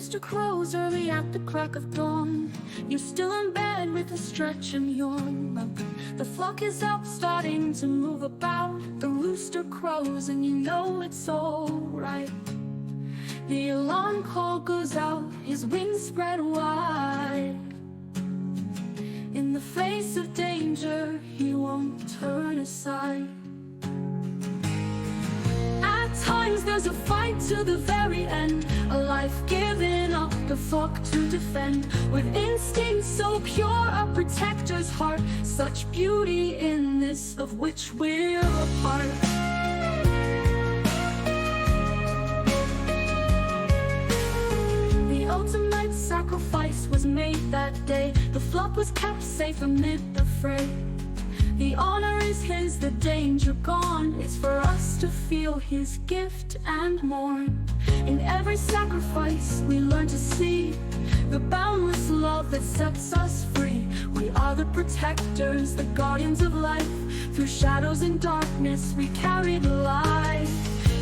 rooster crows early at the crack of dawn. You're still in bed with a stretch and yawn. But the flock is up, starting to move about. The rooster crows and you know it's alright. The alarm call goes out, his wings spread wide. In the face of danger, he won't turn aside. At times there's a fight to the very end, a life giving up the flock to defend. With instinct so pure, a protector's heart, such beauty in this of which we're a part. The ultimate sacrifice was made that day. The flock was kept safe amid the fray. The honor is his, the danger gone. It's for us to feel his gift and mourn. In every sacrifice we learn to see the boundless love that sets us free. We are the protectors, the guardians of life. Through shadows and darkness we carried light.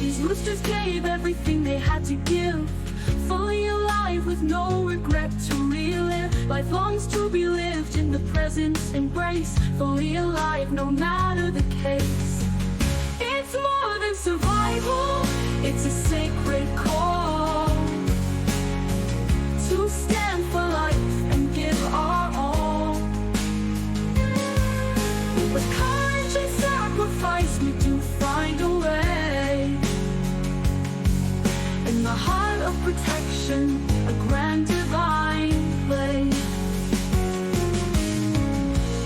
These roosters gave everything they had to give, fully alive with no regret to relive. Life longs to be lived in the presence embrace, fully alive no matter the case. It's more than survival, it's a sacred call to stand for life and give our all. With courage and sacrifice we do find a way. In the heart of protection, a grand divine play.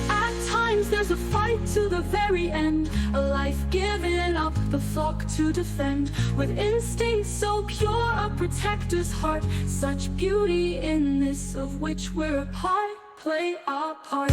At times there's a fight to the very end, a life given up the flock to defend. With instinct so pure, a protector's heart, such beauty in this of which we're a part. Play our part.